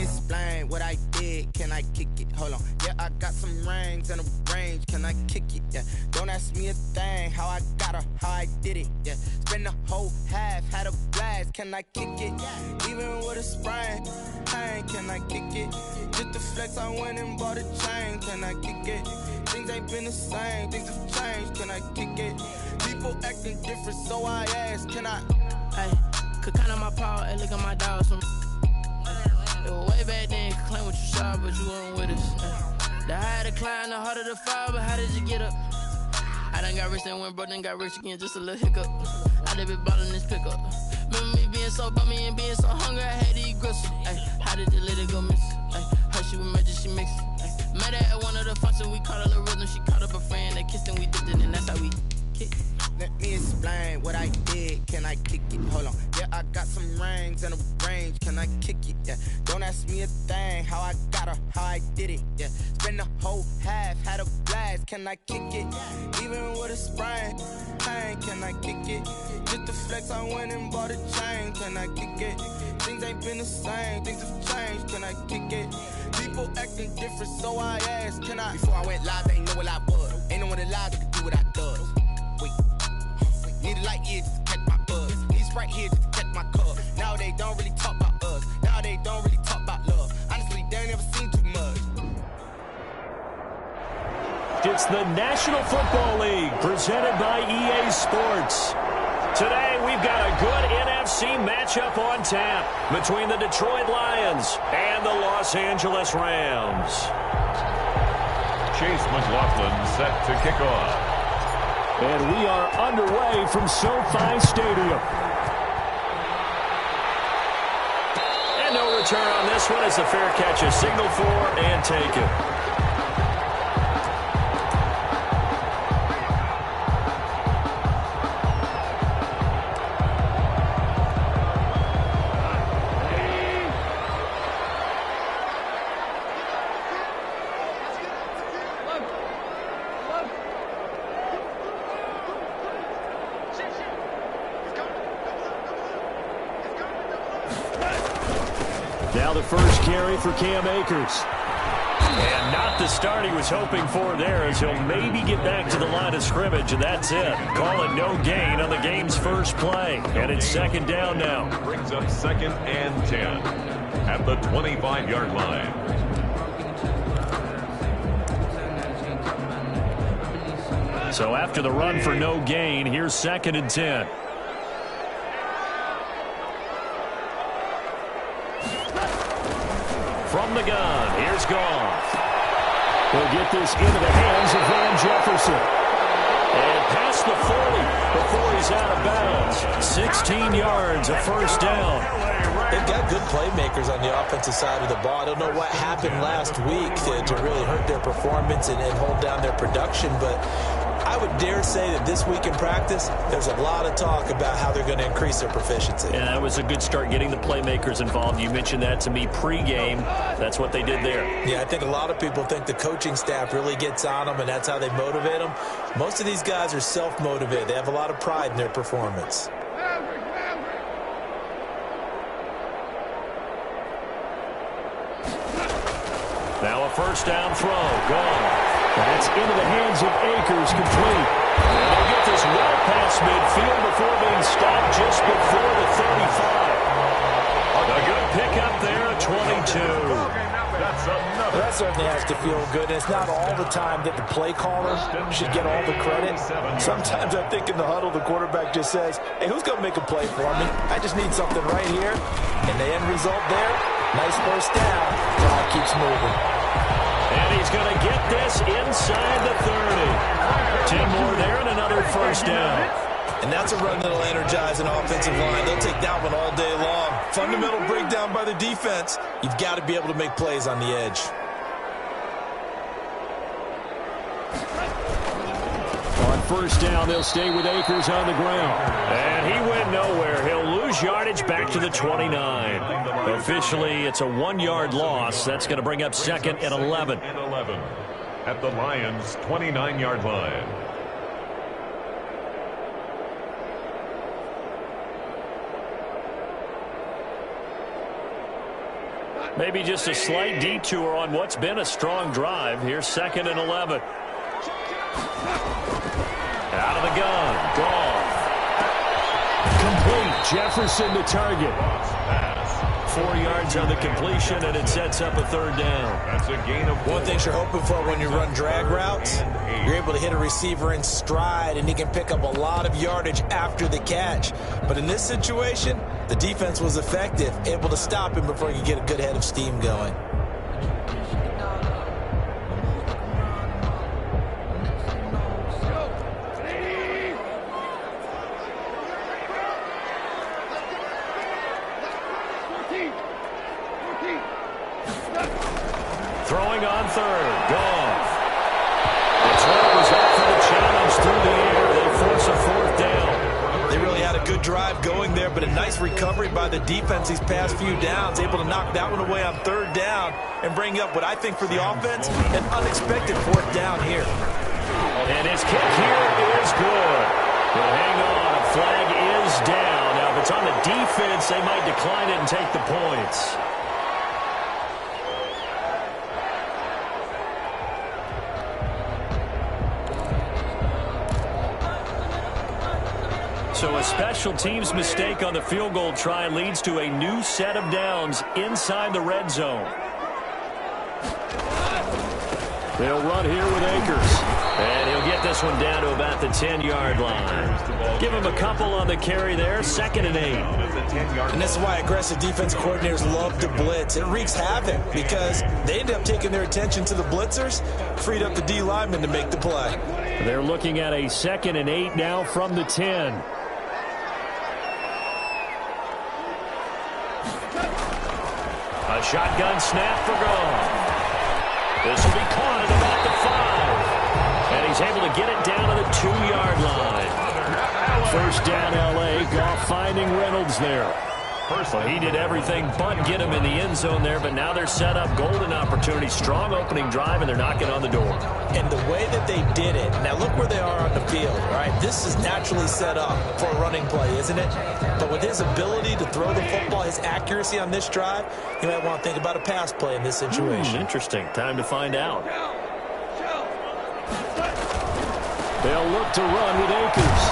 explain what I did. Can I kick it? Hold on. Yeah, I got some rings and a range. Can I kick it? Yeah. Don't ask me a thing. How I got her, how I did it. Yeah. Spend the whole half, had a blast. Can I kick it? Even with a sprain. Pain, can I kick it? Just the flex, I went and bought a chain. Can I kick it? Things ain't been the same. Things have changed. Can I kick it? People acting different, so I ask. Can I? Hey, could count on my power. Hey, look at my dogs. It was way back then, could claim what you saw, but you weren't with us. The higher the climb, the harder the fall, but how did you get up? I done got rich, then went broke, then got rich again, just a little hiccup. I done been ballin' this pickup. Remember me being so bummy and being so hungry, I had to eat gristle. Ay, how did the lady go miss? Ay, her she was magic, she mixed. Met her at one of the functions, we caught a little rhythm, she caught up a friend, they kissed and we dipped it, and that's how we kick. Let me explain what I did. Can I kick it? Hold on. Yeah, I got some rings and a range. Can I kick it? Yeah. Don't ask me a thing. How I got her, how I did it. Yeah. Spend the whole half, had a blast. Can I kick it? Even with a sprain. Pain, can I kick it? Just the flex, I went and bought a chain. Can I kick it? Things ain't been the same. Things have changed. Can I kick it? People acting different, so I ask. Can I? Before I went live, they ain't know what I was. Ain't no one alive that could do what I does. Wait. Need a light here just to catch my buzz. Need Sprite here just to catch my cup. Now they don't really talk about us. Now they don't really talk about love. Honestly, they ain't never seen too much. It's the National Football League presented by EA Sports. Today, we've got a good NFC matchup on tap between the Detroit Lions and the Los Angeles Rams. Chase McLaughlin set to kick off. And we are underway from SoFi Stadium. And no return on this one as the fair catch is signaled for and taken. Now the first carry for Cam Akers. And not the start he was hoping for there, as he'll maybe get back to the line of scrimmage, and that's it. Call it no gain on the game's first play. And it's second down now. Brings up 2nd and 10 at the 25-yard line. So after the run for no gain, here's 2nd and 10. From the gun, here's Goff. They'll get this into the hands of Van Jefferson. And past the 40 before he's out of bounds. 16 yards, a first down. They've got good playmakers on the offensive side of the ball. I don't know what happened last week to really hurt their performance and hold down their production, but I would dare say that this week in practice, there's a lot of talk about how they're going to increase their proficiency. Yeah, that was a good start getting the playmakers involved. You mentioned that to me pregame. That's what they did there. Yeah, I think a lot of people think the coaching staff really gets on them, and that's how they motivate them. Most of these guys are self-motivated. They have a lot of pride in their performance. Now a first down throw. Gone. That's into the hands of Akers, complete. And they'll get this well past midfield before being stopped just before the 35. A good pickup there at 22. That certainly has to feel good. It's not all the time that the play caller should get all the credit. Sometimes I think in the huddle, the quarterback just says, hey, who's going to make a play for me? I just need something right here. And the end result there, nice first down. Clock keeps moving. And he's going to get this inside the 30. 10 more there and another first down. And that's a run that'll energize an offensive line. They'll take that one all day long. Fundamental breakdown by the defense. You've got to be able to make plays on the edge. On first down, they'll stay with Akers on the ground. And he went nowhere. He'll lose yardage back to the 29. Officially, it's a 1-yard loss. That's going to bring up 2nd and 11. At the Lions' 29-yard line. Maybe just a slight detour on what's been a strong drive. Here's 2nd and 11. Out of the gun. Goff. Complete. Jefferson to target. 4 yards on the completion, and it sets up a 3rd down. That's a gain of 4. One thing you're hoping for when you run drag routes, you're able to hit a receiver in stride, and he can pick up a lot of yardage after the catch. But in this situation, the defense was effective, able to stop him before he could get a good head of steam going. Throwing on 3rd. Goff. The throw was up for the challenge through the air. They force a 4th down. They really had a good drive going there, but a nice recovery by the defense these past few downs, able to knock that one away on 3rd down and bring up what I think for the offense, an unexpected 4th down here. And his kick here is good. But hang on, a flag is down. Now, if it's on the defense, they might decline it and take the points. So a special teams mistake on the field goal try leads to a new set of downs inside the red zone. They'll run here with Akers. And he'll get this one down to about the 10-yard line. Give him a couple on the carry there. 2nd and 8. And this is why aggressive defense coordinators love to blitz. It wreaks havoc because they end up taking their attention to the blitzers, freed up the D lineman to make the play. They're looking at a 2nd and 8 now from the 10. A shotgun snap for Goff. This will be caught at about the 5. And he's able to get it down to the 2-yard line. 1st down, L.A. Goff finding Reynolds there. Well, he did everything but get him in the end zone there, but now they're set up. Golden opportunity, strong opening drive, and they're knocking on the door. And the way that they did it, now look where they are on the field, all right? This is naturally set up for a running play, isn't it? But with his ability to throw the football, his accuracy on this drive, you might want to think about a pass play in this situation. Interesting. Time to find out. They'll look to run with Akers.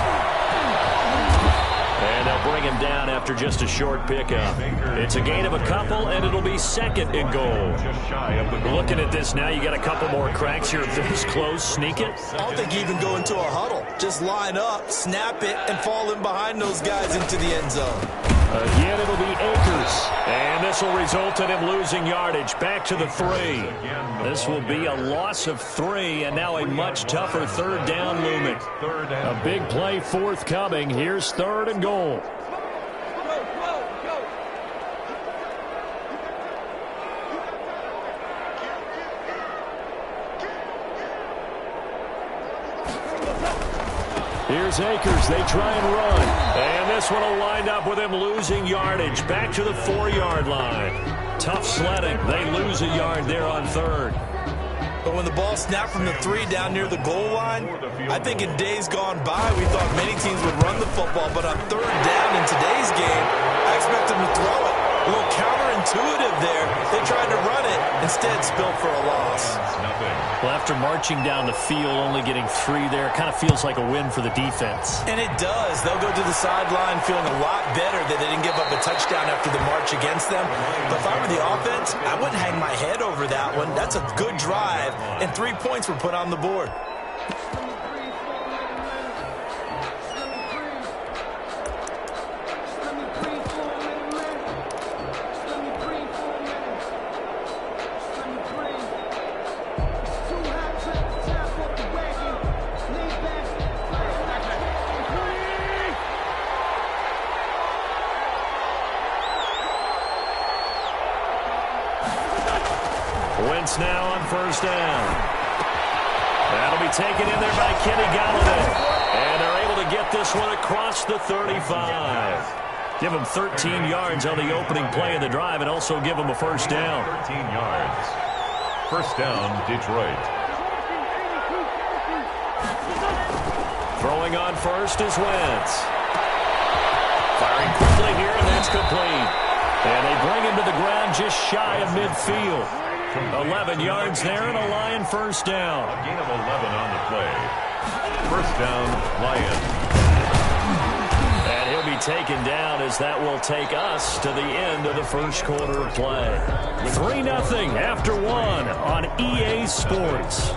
And they'll bring him down after just a short pickup. It's a gain of a couple, and it'll be 2nd and goal. Looking at this now, you got a couple more cracks here. If this close, sneak it. I don't think you even go into a huddle. Just line up, snap it, and fall in behind those guys into the end zone. Again, it'll be Akers. And this will result in him losing yardage. Back to the 3. This will be a loss of 3, and now a much tougher 3rd down looming. A big play forthcoming. Here's 3rd and goal. Here's Akers. They try and run. And this one will wind up with him losing yardage. Back to the 4-yard line. Tough sledding. They lose a yard there on 3rd. But when the ball snapped from the 3 down near the goal line, I think in days gone by, we thought many teams would run the football. But on 3rd down in today's game, I expect them to throw it. A little counterintuitive there. They tried to run it, instead spilled for a loss. Well, after marching down the field, only getting 3 there, kind of feels like a win for the defense. And it does. They'll go to the sideline feeling a lot better that they didn't give up a touchdown after the march against them. But if I were the offense, I wouldn't hang my head over that one. That's a good drive, and 3 points were put on the board. Wentz now on 1st down. That'll be taken in there by Kenny Galladay. And they're able to get this one across the 35. Give them 13 yards on the opening play of the drive and also give them a 1st down. 13 yards. 1st down, Detroit. Throwing on 1st is Wentz. Firing quickly here, and that's complete. And they bring him to the ground just shy of midfield. 11 yards there and a Lion first down. A gain of 11 on the play. First down, Lions. And he'll be taken down as that will take us to the end of the first quarter of play. 3-0 after 1 on EA Sports.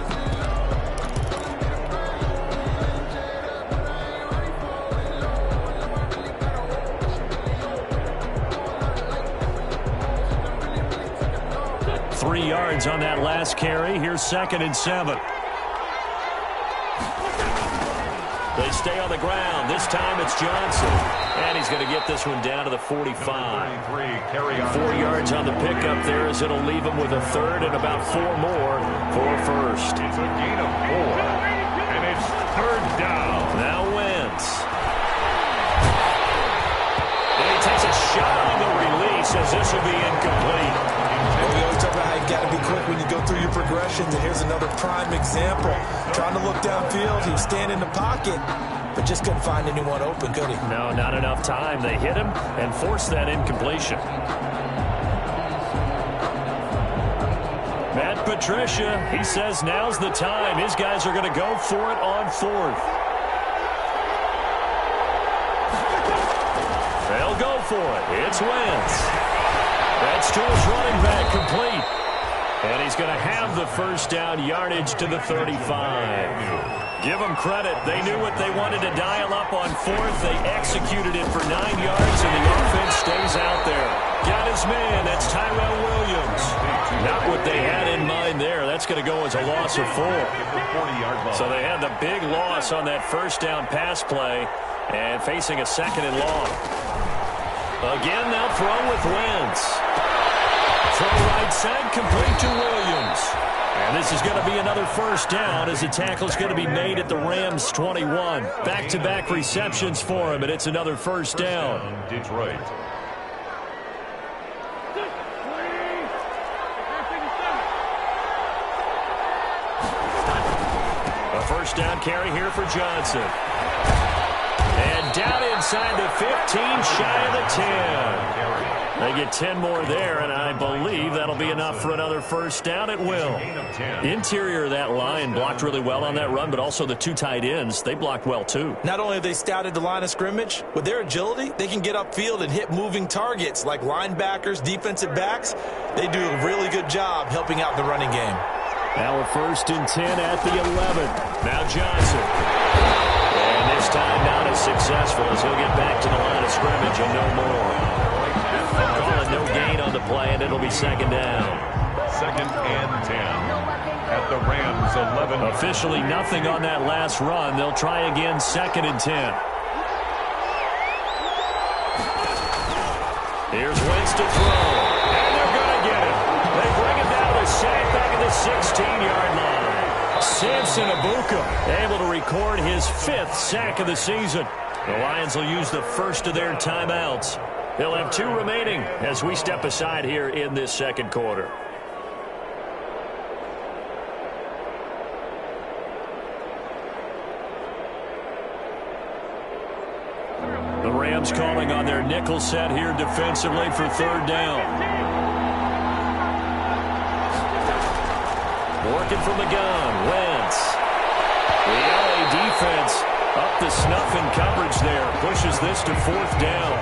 Three yards on that last carry. Here's 2nd and 7. They stay on the ground. This time it's Johnson. And he's going to get this one down to the 45. 4 yards on the pickup there as it'll leave him with a third and about 4 more for first. It's a gain of 4. And it's third down. Now Wentz. And he takes a shot on the release as this will be incomplete. Well, we always talk about how you got to be quick when you go through your progressions, and here's another prime example. Trying to look downfield, he was standing in the pocket, but just couldn't find anyone open, could he? No, not enough time. They hit him and forced that incompletion. Matt Patricia, he says now's the time. His guys are going to go for it on 4th. They'll go for it. It's Wentz. That's to his running back, complete. And he's going to have the first down yardage to the 35. Give them credit. They knew what they wanted to dial up on 4th. They executed it for 9 yards, and the offense stays out there. Got his man. That's Tyrell Williams. Not what they had in mind there. That's going to go as a loss of 4. So they had the big loss on that first down pass play and facing a 2nd and long. Again, they'll throw with Wentz. Throw right side, complete to Williams. And this is going to be another first down as the tackle's going to be made at the Rams' 21. Back-to-back receptions for him, and it's another first down. Detroit. A first down carry here for Johnson. And down inside the 15, shy of the 10. They get 10 more there, and I believe that'll be enough for another first down. It will. Interior of that line blocked really well on that run, but also the 2 tight ends, they blocked well too. Not only have they scouted the line of scrimmage, with their agility, they can get upfield and hit moving targets like linebackers, defensive backs. They do a really good job helping out the running game. Now a 1st and 10 at the 11. Now Johnson. And this time not as successful as he'll get back to the line of scrimmage and no more. Calling no gain on the play, and it'll be 2nd down. 2nd and 10 at the Rams' 11. Officially nothing on that last run. They'll try again 2nd and 10. Here's Wentz to throw. And they're going to get it. They bring it down to the sack back at the 16-yard line. Samson Abuka able to record his 5th sack of the season. The Lions will use the first of their timeouts. They'll have 2 remaining as we step aside here in this second quarter. The Rams calling on their nickel set here defensively for 3rd down. Working from the gun, Wentz. The LA defense up the snuff in coverage there. Pushes this to 4th down.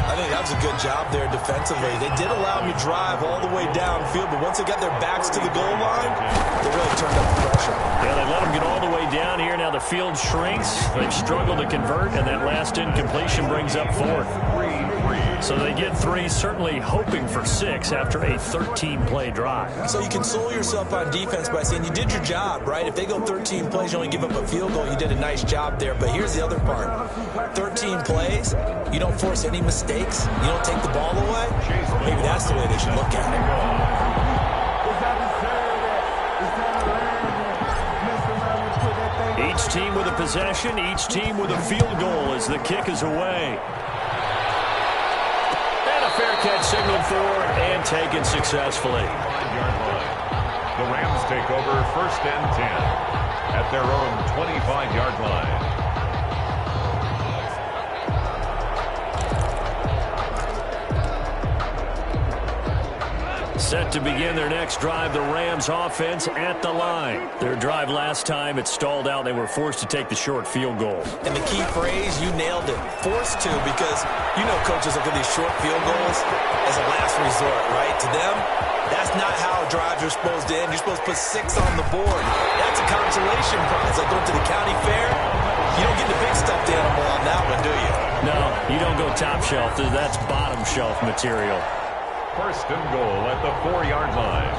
I think that was a good job there defensively. They did allow them to drive all the way downfield, but once they got their backs to the goal line, they really turned up the pressure. Yeah, they let them get all the way down here. Now the field shrinks. They've struggled to convert, and that last incompletion brings up 4th. So they get 3, certainly hoping for 6 after a 13-play drive. So you console yourself on defense by saying you did your job, right? If they go 13 plays, you only give up a field goal, you did a nice job there. But here's the other part. 13 plays, you don't force any mistakes, you don't take the ball away. Maybe that's the way they should look at it. Each team with a possession, each team with a field goal as the kick is away. Fair catch signaled for and taken successfully. The Rams take over 1st and 10 at their own 25-yard line. Set to begin their next drive, the Rams offense at the line. Their drive last time, it stalled out. They were forced to take the short field goal. And the key phrase, you nailed it. Forced to, because you know coaches look at these short field goals as a last resort, right? To them, that's not how drives are supposed to end. You're supposed to put 6 on the board. That's a consolation prize. Like going to the county fair, you don't get the big stuffed animal on that one, do you? No, you don't go top shelf. That's bottom shelf material. First and goal at the 4-yard line.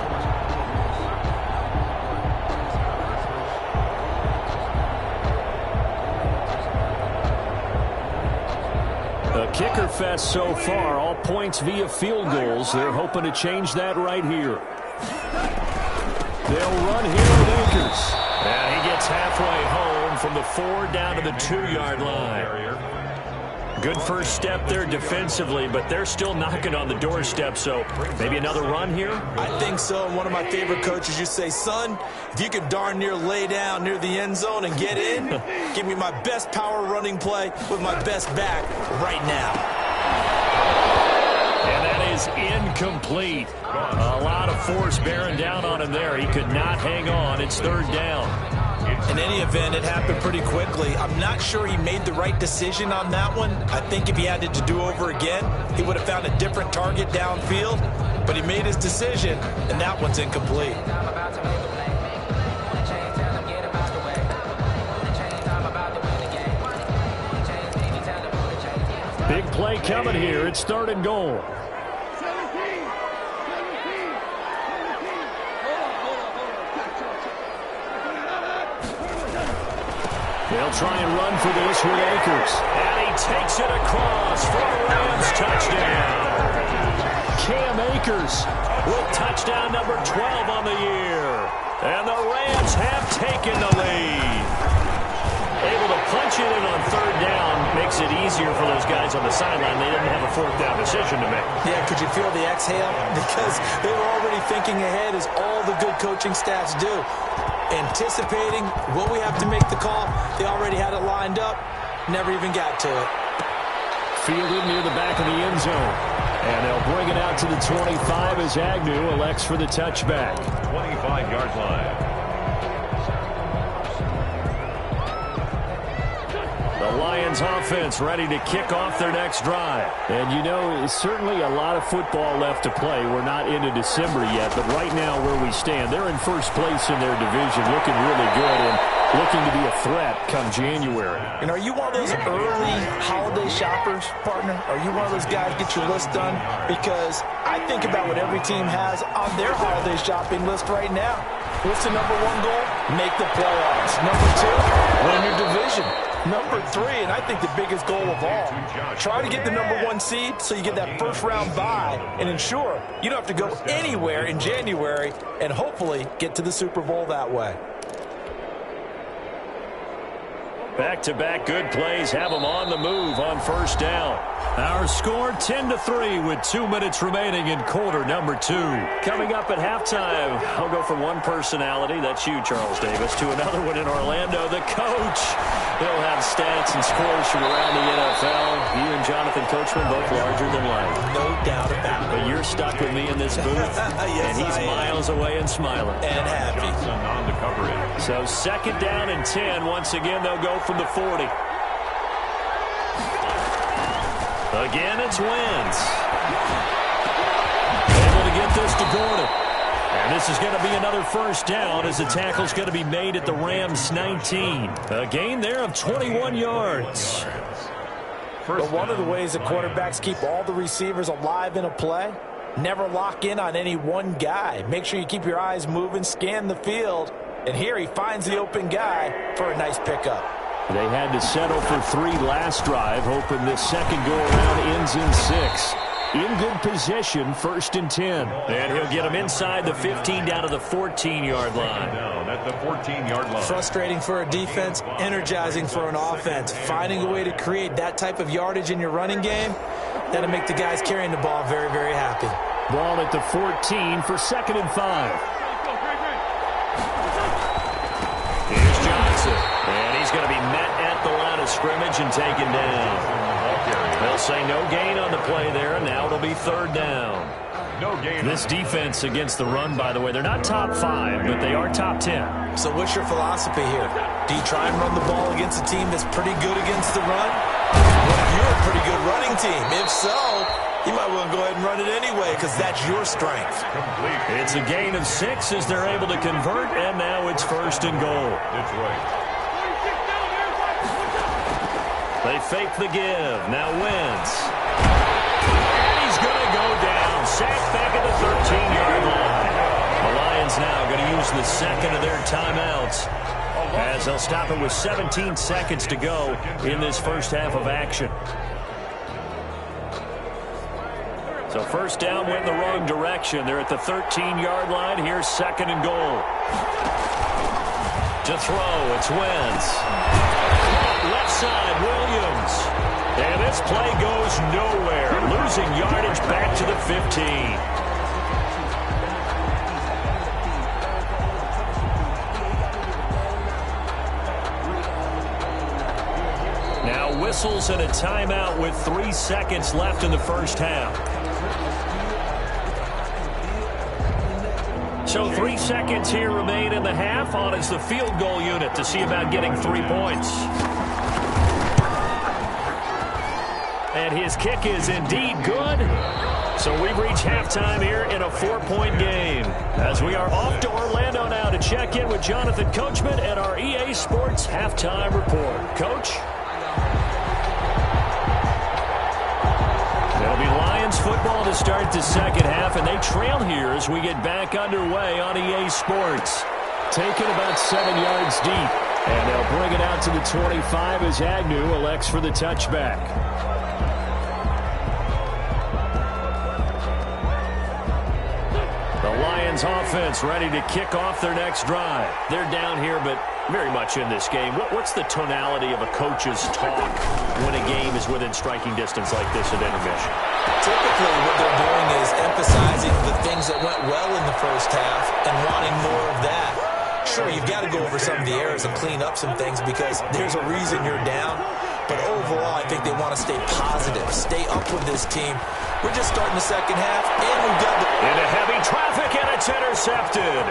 A kicker fest so far. All points via field goals. They're hoping to change that right here. They'll run here with Akers. And he gets halfway home from the 4 down to the 2-yard line. Good first step there defensively, but they're still knocking on the doorstep, so maybe another run here? I think so. And one of my favorite coaches, you say, son, if you could darn near lay down near the end zone and get in, give me my best power running play with my best back right now. And that is incomplete. A lot of force bearing down on him there. He could not hang on. It's 3rd down. In any event, it happened pretty quickly. I'm not sure he made the right decision on that one. I think if he had it to do over again, he would have found a different target downfield. But he made his decision, and that one's incomplete. Big play coming here. It's 3rd and goal. They'll try and run for this with Akers. And he takes it across for a Rams touchdown. Cam Akers with touchdown number 12 on the year. And the Rams have taken the lead. Able to punch it in on 3rd down makes it easier for those guys on the sideline. They didn't have a 4th down decision to make. Yeah, could you feel the exhale? Because they were already thinking ahead, as all the good coaching staffs do. Anticipating what we have to make the call. They already had it lined up. Never even got to it. Fielded near the back of the end zone. And they'll bring it out to the 25 as Agnew elects for the touchback. 25-yard line. The Lions offense ready to kick off their next drive. And you know, certainly a lot of football left to play. We're not into December yet, but right now where we stand, they're in first place in their division, looking really good and looking to be a threat come January. And are you one of those early holiday shoppers, partner? Are you one of those guys get your list done? Because I think about what every team has on their holiday shopping list right now. What's the number 1 goal? Make the playoffs. Number 2, win your division. Number 3, and I think the biggest goal of all, try to get the number 1 seed so you get that first-round bye and ensure you don't have to go anywhere in January and hopefully get to the Super Bowl that way. Back-to-back good plays have them on the move on 1st down. Our score 10-3 with 2 minutes remaining in quarter number 2. Coming up at halftime, I'll go from one personality, that's you, Charles Davis, to another one in Orlando, the coach. He'll have stats and scores from around the NFL. You and Jonathan Coachman both larger than life. No doubt about it. But you're stuck with me in this booth, yes, and he's miles away and smiling. And happy. Johnson on the coverage. So 2nd down and 10. Once again, they'll go from the 40. Again, it's Wentz. Able to get this to Gordon. And this is going to be another 1st down as the tackle's going to be made at the Rams 19. A gain there of 21 yards. But one of the ways that quarterbacks keep all the receivers alive in a play, never lock in on any one guy. Make sure you keep your eyes moving, scan the field. And here he finds the open guy for a nice pickup. They had to settle for 3 last drive, hoping this second go-around ends in 6. In good position, 1st and 10. And he'll get him inside the 15 down to the 14-yard line. Down at the 14-yard line. Frustrating for a defense, energizing for an offense. Finding a way to create that type of yardage in your running game, that'll make the guys carrying the ball very, very happy. Ball at the 14 for 2nd and 5. Here's Johnson. And he's going to be met at the line of scrimmage and taken down. They'll say no gain on the play there, and now it'll be third down. No gain. This defense against the run, by the way, they're not top 5, but they are top 10. So what's your philosophy here? Do you try and run the ball against a team that's pretty good against the run? Well, you're a pretty good running team. If so, you might want to go ahead and run it anyway because that's your strength. Complete. It's a gain of 6 as they're able to convert, and now it's first and goal. Detroit. They fake the give. Now Wentz. And he's going to go down. Sacked back at the 13-yard line. The Lions now going to use the second of their timeouts as they'll stop it with 17 seconds to go in this first half of action. So first down went in the wrong direction. They're at the 13-yard line. Here's second and goal. To throw, it's Wentz. Left side, Williams. And this play goes nowhere. Losing yardage back to the 15. Now whistles and a timeout with 3 seconds left in the first half. So 3 seconds here remain in the half. On is the field goal unit to see about getting 3 points. And his kick is indeed good. So we've reached halftime here in a 4-point game. As we are off to Orlando now to check in with Jonathan Coachman and our EA Sports Halftime Report. Coach? It'll be Lions football to start the second half, and they trail here as we get back underway on EA Sports. Taken about 7 yards deep, and they'll bring it out to the 25 as Agnew elects for the touchback. The Lions offense ready to kick off their next drive. They're down here, but very much in this game. What's the tonality of a coach's talk when a game is within striking distance like this at intermission? Typically, what they're doing is emphasizing the things that went well in the first half and wanting more of that. Sure, you've got to go over some of the errors and clean up some things because there's a reason you're down. But overall, I think they want to stay positive, stay up with this team. We're just starting the second half, and we've got the... Into heavy traffic, and it's intercepted.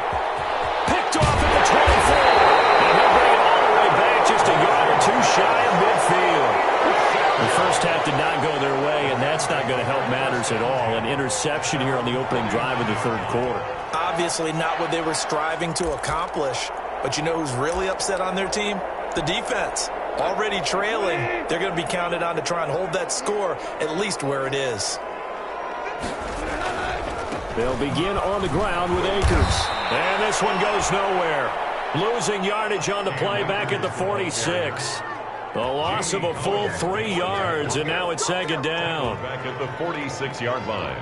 Picked off at the 24. And he'll bring it all the way back just a yard or two shy of midfield. The first half did not go their way, and that's not going to help matters at all. An interception here on the opening drive of the third quarter. Obviously not what they were striving to accomplish. But you know who's really upset on their team? The defense. Already trailing. They're going to be counted on to try and hold that score at least where it is. They'll begin on the ground with Akers. And this one goes nowhere. Losing yardage on the play back at the 46. The loss of a full 3 yards, and now it's second down. Back at the 46-yard line.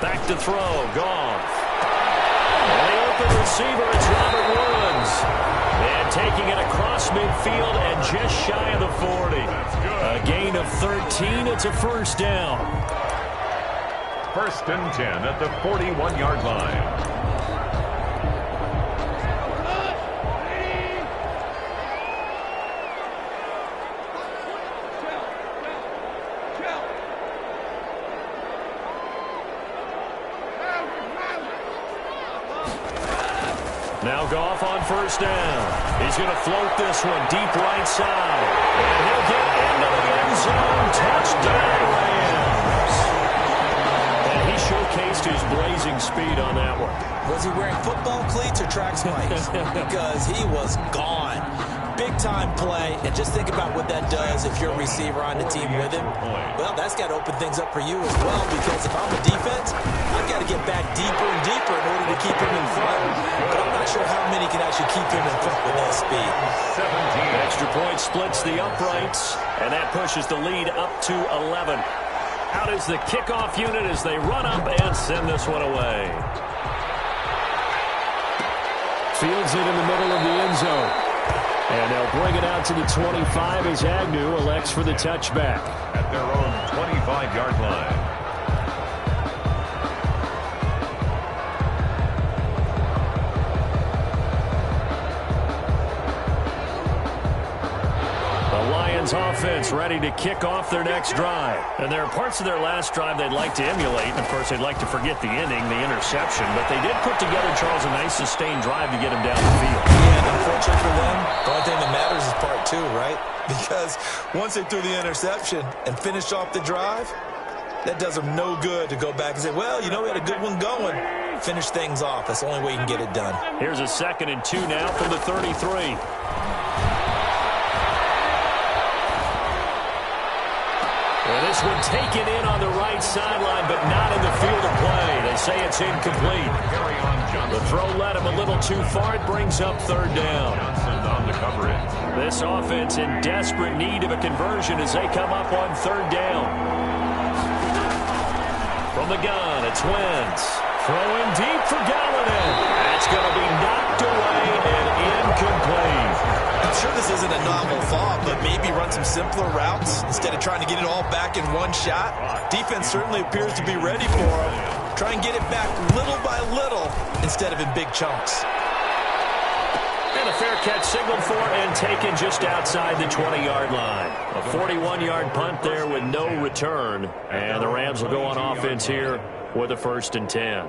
Back to throw, Goff. And the open receiver, it's Robert Woods. And taking it across midfield and just shy of the 40. A gain of 13, it's a first down. First and 10 at the 41-yard line. Now Goff on first down. He's going to float this one deep right side. And he'll get into the end zone. Touchdown, Rams. And he showcased his blazing speed on that one. Was he wearing football cleats or track spikes? Because he was gone. Big-time play, and just think about what that does if you're a receiver on the team with him. Well, that's got to open things up for you as well, because if I'm a defense, I've got to get back deeper and deeper in order to keep him in front. But I'm not sure how many can actually keep him in front with that speed. 17. Extra point splits the uprights, and that pushes the lead up to 11. Out is the kickoff unit as they run up and send this one away. Fields it in the middle of the end zone. And they'll bring it out to the 25 as Agnew elects for the touchback. At their own 25-yard line. Offense ready to kick off their next drive. And there are parts of their last drive they'd like to emulate. And of course, they'd like to forget the inning, the interception. But they did put together, Charles, a nice sustained drive to get him down the field. Yeah, and unfortunately for them, the only thing that matters is part two, right? Because once they threw the interception and finished off the drive, that does them no good to go back and say, well, you know, we had a good one going. Finish things off. That's the only way you can get it done. Here's a 2nd and 2 now from the 33. Well, this one taken in on the right sideline, but not in the field of play. They say it's incomplete. The throw led him a little too far. It brings up 3rd down. On the coverage. This offense in desperate need of a conversion as they come up on 3rd down. From the gun, it's Wentz. Throwing deep for Gallatin. That's going to be knocked away and incomplete. I'm sure this isn't a novel thought, but maybe run some simpler routes instead of trying to get it all back in one shot. Defense certainly appears to be ready for him. Try and get it back little by little instead of in big chunks. And a fair catch signaled for and taken just outside the 20-yard line. A 41-yard punt there with no return. And the Rams will go on offense here with a 1st and 10.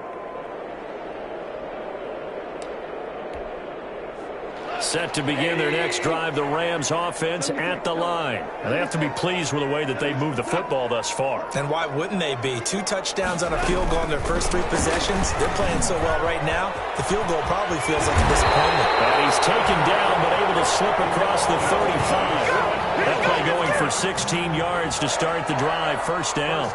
Set to begin their next drive, the Rams offense at the line. And they have to be pleased with the way that they've moved the football thus far. And why wouldn't they be? 2 touchdowns on a field goal in their first 3 possessions. They're playing so well right now, the field goal probably feels like a disappointment. And he's taken down, but able to slip across the 35. That play going for 16 yards to start the drive. 1st down.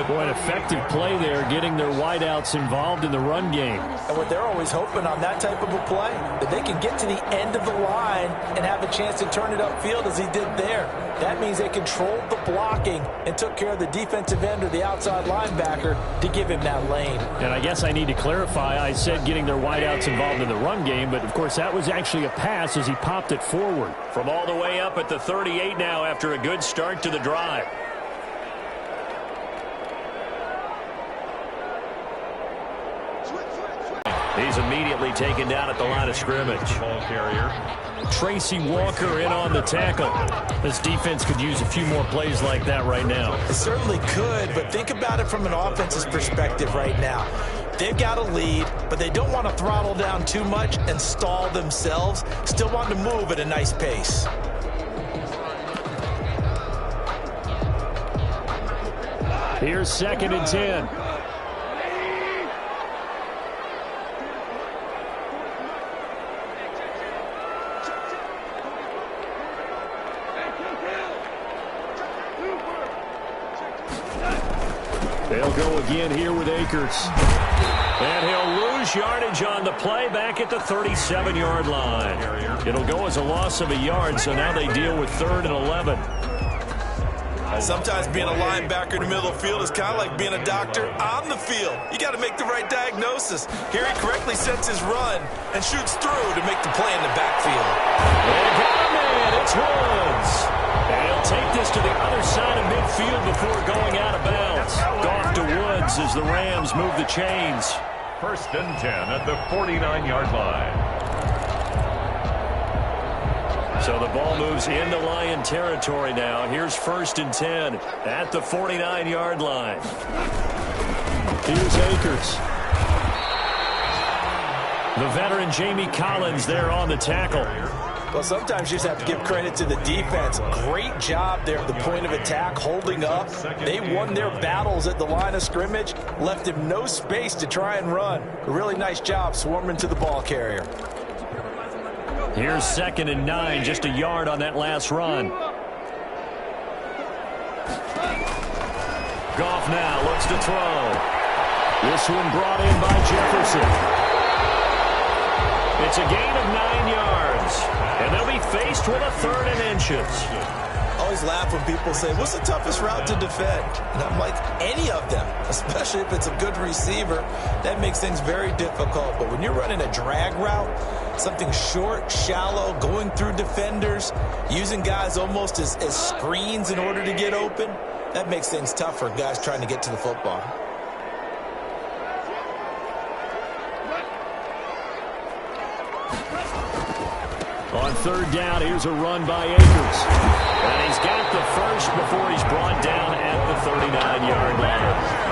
Boy, an effective play there, getting their wideouts involved in the run game. And what they're always hoping on that type of a play, that they can get to the end of the line and have a chance to turn it upfield as he did there. That means they controlled the blocking and took care of the defensive end or the outside linebacker to give him that lane. And I guess I need to clarify, I said getting their wideouts involved in the run game, but of course that was actually a pass as he popped it forward. From all the way up at the 38 now after a good start to the drive. He's immediately taken down at the line of scrimmage. Ball carrier. Tracy Walker in on the tackle. This defense could use a few more plays like that right now. It certainly could, but think about it from an offense's perspective right now. They've got a lead, but they don't want to throttle down too much and stall themselves. Still want to move at a nice pace. Here's 2nd and 10. They'll go again here with Akers. And he'll lose yardage on the play back at the 37-yard line. It'll go as a loss of a yard, so now they deal with 3rd and 11. Sometimes being a linebacker in the middle of the field is kind of like being a doctor on the field. You got to make the right diagnosis. Here he correctly sets his run and shoots through to make the play in the backfield. They got a man. It's Woods. And he'll take this to the other side of midfield before going out of bounds. Off to Woods as the Rams move the chains. 1st and 10 at the 49-yard line. So the ball moves into Lion territory now. Here's 1st and 10 at the 49-yard line. Here's Akers. The veteran Jamie Collins there on the tackle. Well, sometimes you just have to give credit to the defense. Great job there at the point of attack, holding up. They won their battles at the line of scrimmage, left him no space to try and run. A really nice job swarming to the ball carrier. Here's 2nd and 9, just a yard on that last run. Goff now looks to throw. This one brought in by Jefferson. It's a gain of 9 yards, and they'll be faced with a 3rd and inches. I always laugh when people say, what's the toughest route to defend? And I'm like, any of them, especially if it's a good receiver. That makes things very difficult. But when you're running a drag route, Something short, shallow, going through defenders, using guys almost as screens in order to get open. That makes things tough for guys trying to get to the football. On third down, here's a run by Akers. And he's got the first before he's brought down at the 39-yard line.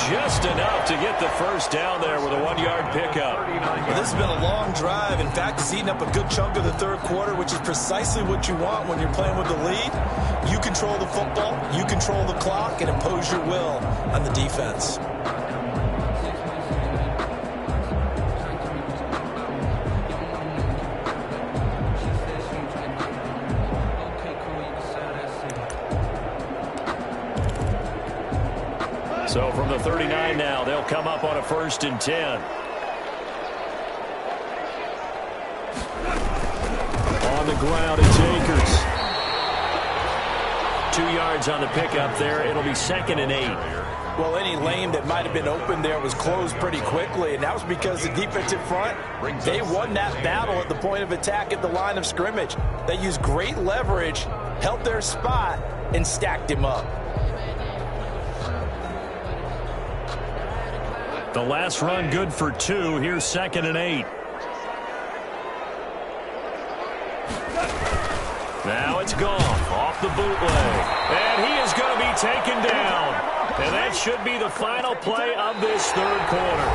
Just enough to get the first down there with a 1-yard pickup. Well, this has been a long drive. In fact, it's eaten up a good chunk of the third quarter, which is precisely what you want when you're playing with the lead. You control the football, you control the clock, and impose your will on the defense. So from the 39 now, they'll come up on a 1st and 10. On the ground, it's Akers. 2 yards on the pickup there. It'll be 2nd and 8. Well, any lane that might have been open there was closed pretty quickly, and that was because the defensive front, they won that battle at the point of attack at the line of scrimmage. They used great leverage, held their spot, and stacked him up. The last run good for 2. Here's 2nd and 8. Now it's Goff off the bootleg. And he is going to be taken down. And that should be the final play of this third quarter.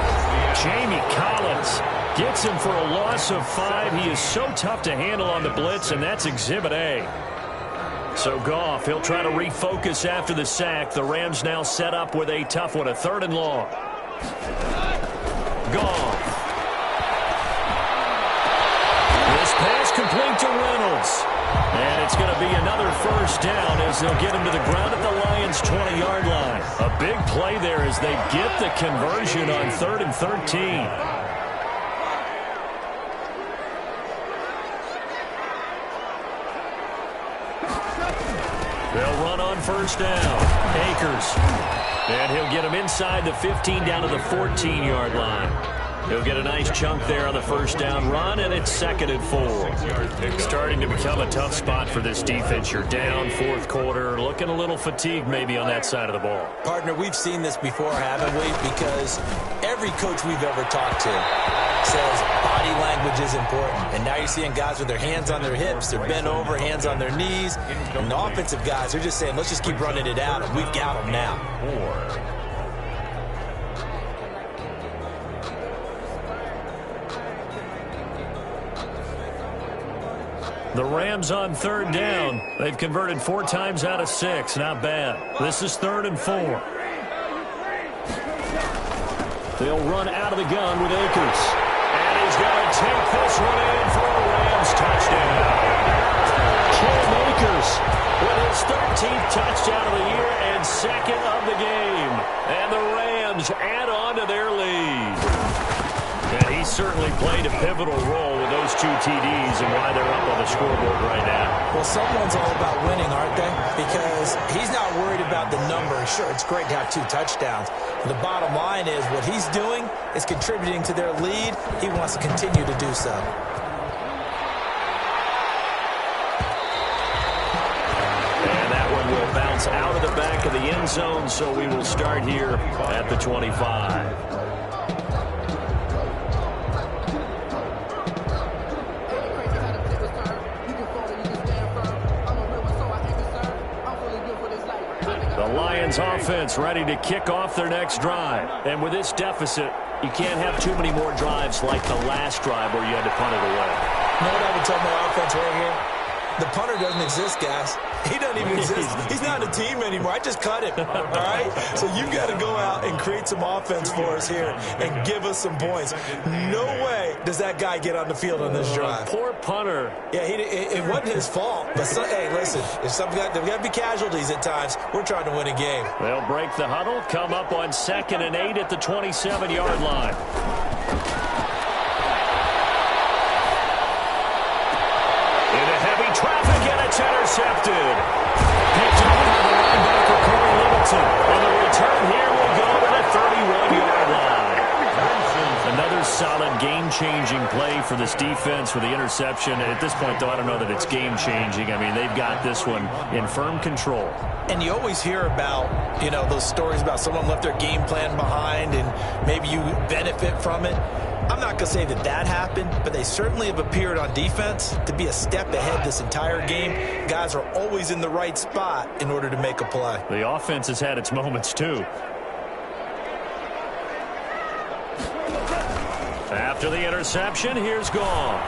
Jamie Collins gets him for a loss of 5. He is so tough to handle on the blitz, and that's Exhibit A. So Goff, he'll try to refocus after the sack. The Rams now set up with a tough one, a 3rd and long. Goff. This pass complete to Reynolds. And it's going to be another first down as they'll get him to the ground at the Lions' 20-yard line. A big play there as they get the conversion on 3rd and 13. They'll run on first down. Akers. And he'll get him inside the 15 down to the 14-yard line. He'll get a nice chunk there on the first down run, and it's 2nd and 4. Starting to become a tough spot for this defense. You're down 4th quarter, looking a little fatigued maybe on that side of the ball. Partner, we've seen this before, haven't we? Because every coach we've ever talked to says body language is important. And now you're seeing guys with their hands on their hips, they're bent over, hands on their knees. And the offensive guys are just saying, let's just keep running it out, and we've got them now. The Rams on 3rd down. They've converted 4 times out of 6. Not bad. This is 3rd and 4. They'll run out of the gun with Akers. And he's going to take this one in for a Rams touchdown. Cam Akers with his 13th touchdown of the year and 2nd of the game. And the Rams add on to their lead. And he certainly played a pivotal role with those 2 TDs and why they're up on the scoreboard right now. Well, someone's all about winning, aren't they? Because he's not worried about the number. Sure, it's great to have 2 touchdowns. But the bottom line is what he's doing is contributing to their lead. He wants to continue to do so. And that one will bounce out of the back of the end zone, so we will start here at the 25. Lions offense ready to kick off their next drive. And with this deficit, you can't have too many more drives like the last drive where you had to punt it away. You know what I would tell my offense right here? The punter doesn't exist, guys. He doesn't even exist. He's not a team anymore. I just cut him, all right? So you've got to go out and create some offense for us here and give us some points. No way does that guy get on the field on this drive. Poor punter. Yeah, it wasn't his fault. But, hey, listen, there's got to be casualties at times. We're trying to win a game. They'll break the huddle, come up on 2nd and 8 at the 27-yard line. Traffic, and it's intercepted. Picked up by the linebacker, Corey Littleton. And the return here will go to the 31-yard line. Another solid game game-changing play for this defense with the interception. At this point, though, I don't know that it's game-changing. I mean, they've got this one in firm control. And you always hear about, you know, those stories about someone left their game plan behind and maybe you benefit from it. I'm not going to say that that happened, but they certainly have appeared on defense to be a step ahead this entire game. Guys are always in the right spot in order to make a play. The offense has had its moments, too. After the interception, here's Goff.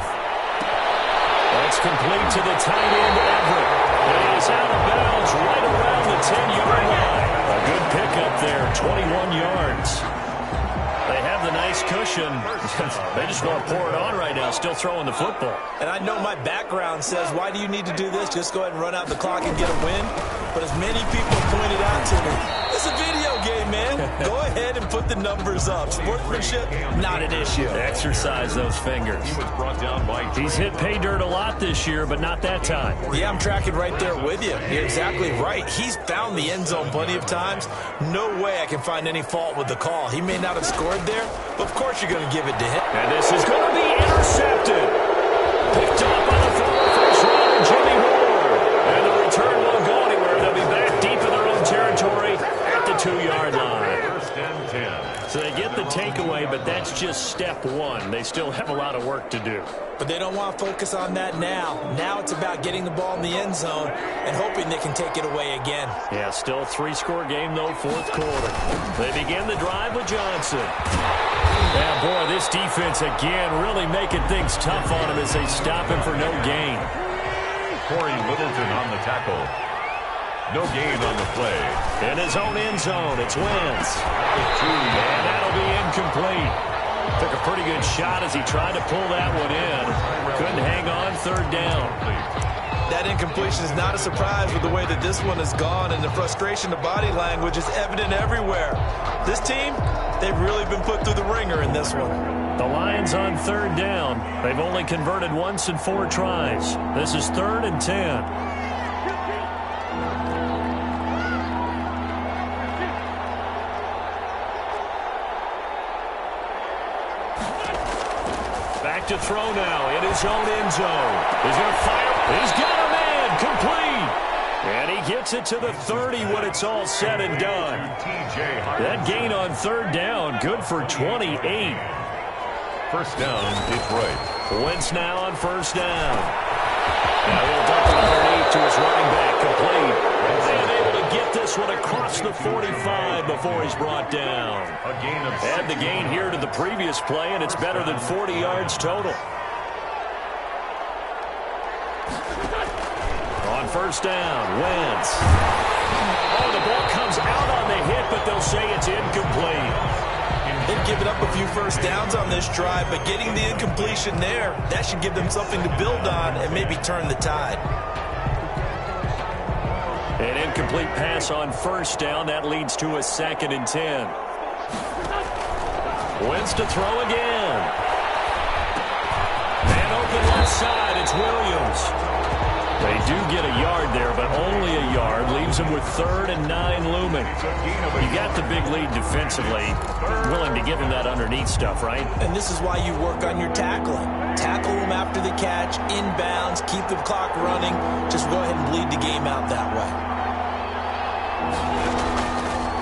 That's complete to the tight end, Everett. It is out of bounds right around the 10-yard line. A good pickup there, 21 yards. They have the nice cushion. They just want to pour it on right now, still throwing the football. And I know my background says, why do you need to do this? Just go ahead and run out the clock and get a win. But as many people pointed out to me, it's a video game, man. Go ahead and put the numbers up. Sportsmanship, not an issue. Exercise those fingers. He was brought down by He's hit pay dirt a lot this year, but not that time. Yeah, I'm tracking right there with you. You're exactly right. He's found the end zone plenty of times. No way I can find any fault with the call. He may not have scored there, but of course you're going to give it to him. And this is going to be intercepted. Picked up by the former first rounder, Jimmy Ward. And the return won't go anywhere. They'll be back deep in their own territory at the 2-yard line. first and 10. So they get the takeaway, but that's just step one. They still have a lot of work to do. But they don't want to focus on that now. Now it's about getting the ball in the end zone and hoping they can take it away again. Yeah, still 3-score game, though, fourth quarter. They begin the drive with Johnson. Yeah, boy, this defense, again, really making things tough on him as they stop him for no gain. Corey Littleton on the tackle. No gain on the play. In his own end zone, it's Wentz. And that'll be incomplete. Took a pretty good shot as he tried to pull that one in. Couldn't hang on, third down. That incompletion is not a surprise with the way that this one has gone, and the frustration, the body language is evident everywhere. This team, they've really been put through the ringer in this one. The Lions on third down. They've only converted once in 4 tries. This is 3rd and 10. Back to throw now in his own end zone. He's going to fire. He's got a man complete. And he gets it to the 30 when it's all said and done. That gain on third down, good for 28. First down, Detroit. Wentz now on first down. Now he'll dump it underneath to his running back, complete. And able to get this one across the 45 before he's brought down. A gain of Add the gain here to the previous play, and it's better than 40 yards total. On first down, Wentz. Oh, the ball comes out on the hit, but they'll say it's incomplete. They've given up a few first downs on this drive, but getting the incompletion there, that should give them something to build on and maybe turn the tide. An incomplete pass on first down. That leads to a 2nd and 10. Wentz to throw again. Man open left side. It's Williams. They do get a yard there, but only a yard. Leaves them with 3rd and 9 looming. You got the big lead defensively. Willing to give him that underneath stuff, right? And this is why you work on your tackling. Tackle them after the catch, inbounds, keep the clock running. Just go ahead and bleed the game out that way.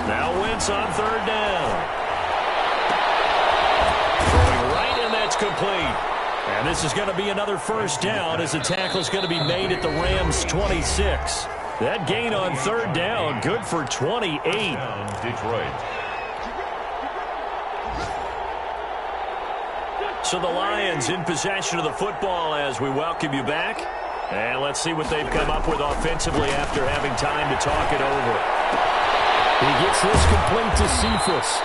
Now Wentz on third down. Throwing right, and that's complete. And this is going to be another first down as the tackle is going to be made at the Rams' 26. That gain on third down, good for 28. Detroit. So the Lions in possession of the football as we welcome you back. And let's see what they've come up with offensively after having time to talk it over. He gets this complete to Cephas.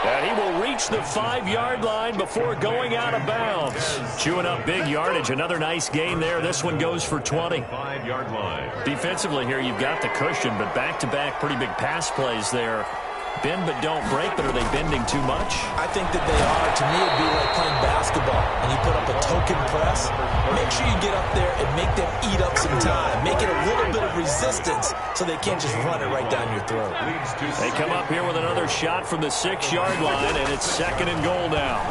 And he will reach the 5-yard line before going out of bounds. Chewing up big yardage. Another nice gain there. This one goes for 20. 5-yard line. Defensively here, you've got the cushion, but back-to-back pretty big pass plays there. Bend but don't break, but are they bending too much? I think that they are. To me, it'd be like playing basketball, and you put up a token press. Make sure you get up there and make them eat up some time. Make it a little bit of resistance so they can't just run it right down your throat. They come up here with another shot from the 6-yard line, and it's 2nd and goal now.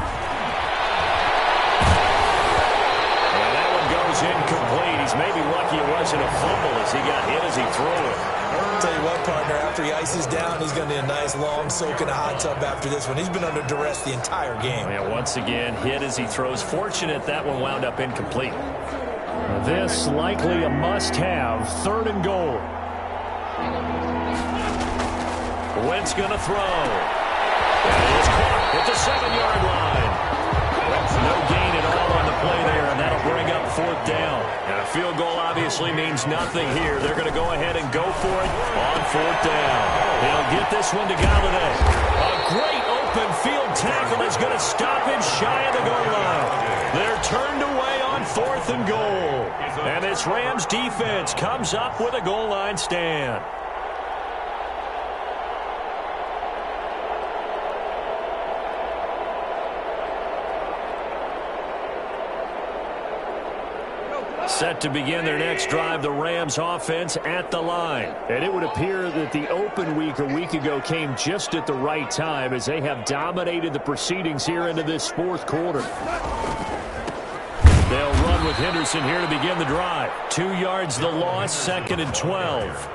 incomplete. He's maybe lucky it wasn't a fumble as he got hit as he threw it. I'll tell you what, partner, after he ices down, he's going to need a nice long soak in a hot tub after this one. He's been under duress the entire game. Yeah, once again, hit as he throws. Fortunate that one wound up incomplete. This likely a must-have, 3rd and goal. Wentz going to throw. And it is caught at the 7-yard line. No gain at all on the play there, and that'll bring up 4th down. And a field goal obviously means nothing here. They're going to go ahead and go for it on 4th down. They'll get this one to Galladay. A great open field tackle is going to stop him shy of the goal line. They're turned away on 4th and goal. And this Rams defense comes up with a goal line stand. Set to begin their next drive, the Rams offense at the line. And it would appear that the open week a week ago came just at the right time as they have dominated the proceedings here into this 4th quarter. They'll run with Henderson here to begin the drive. 2 yards the loss, 2nd and 12.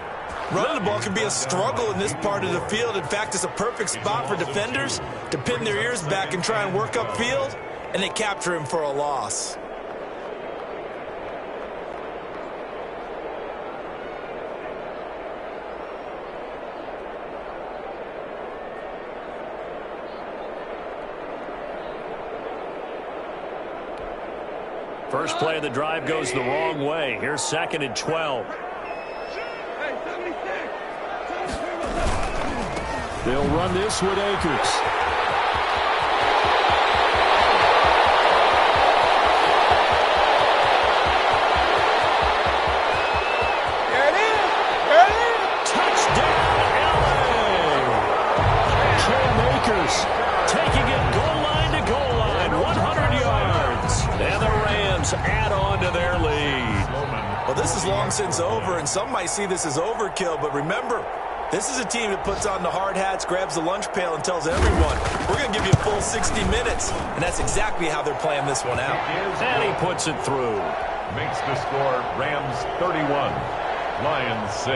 Running the ball can be a struggle in this part of the field. In fact, it's a perfect spot for defenders to pin their ears back and try and work upfield, and they capture him for a loss. First play of the drive goes the wrong way. Here's 2nd and 12. They'll run this with Akers. There it is. There it is. Touchdown, LA. Cam Akers taking it goal line to goal line, 100 yards. And the Rams add on to their lead. Well, this is long since over, and some might see this as overkill, but remember, this is a team that puts on the hard hats, grabs the lunch pail, and tells everyone, we're going to give you a full 60 minutes. And that's exactly how they're playing this one out. And he puts it through. Makes the score Rams 31, Lions 6.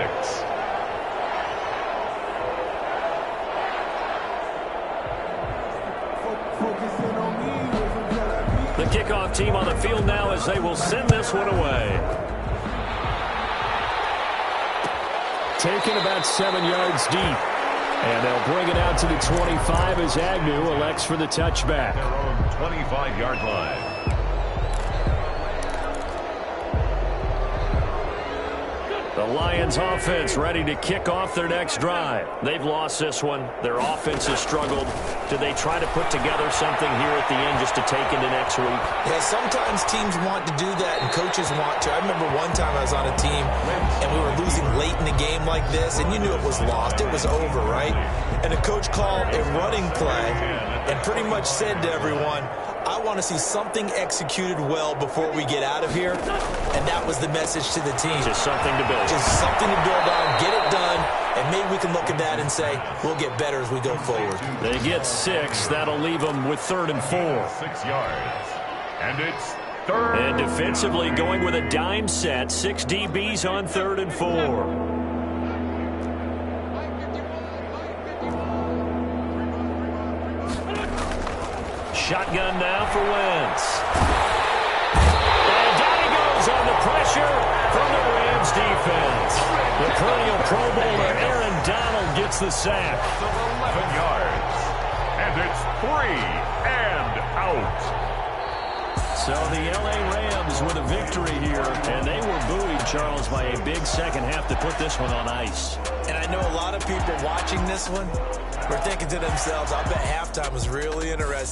The kickoff team on the field now as they will send this one away. Taken about 7 yards deep. And they'll bring it out to the 25 as Agnew elects for the touchback. Their own 25-yard line. The Lions offense ready to kick off their next drive. They've lost this one. Their offense has struggled. Do they try to put together something here at the end just to take into next week? Yeah, sometimes teams want to do that and coaches want to. I remember one time I was on a team and we were losing late in the game like this, and you knew it was lost. It was over, right? And the coach called a running play and pretty much said to everyone, I want to see something executed well before we get out of here. And that was the message to the team. Just something to build. Just something to build on, get it done, and maybe we can look at that and say, we'll get better as we go forward. They get 6. That'll leave them with 3rd and 4. 6 yards. And it's 3rd. And defensively going with a dime set. 6 DBs on 3rd and 4. Shotgun now for Wentz. And down he goes on the pressure from the Rams defense. The perennial Pro Bowler Aaron Donald gets the sack. 11 yards. And it's 3 and out. So the LA Rams with a victory here, and they were buoyed, Charles, by a big second half to put this one on ice. And I know a lot of people watching this one were thinking to themselves, I bet halftime was really interesting.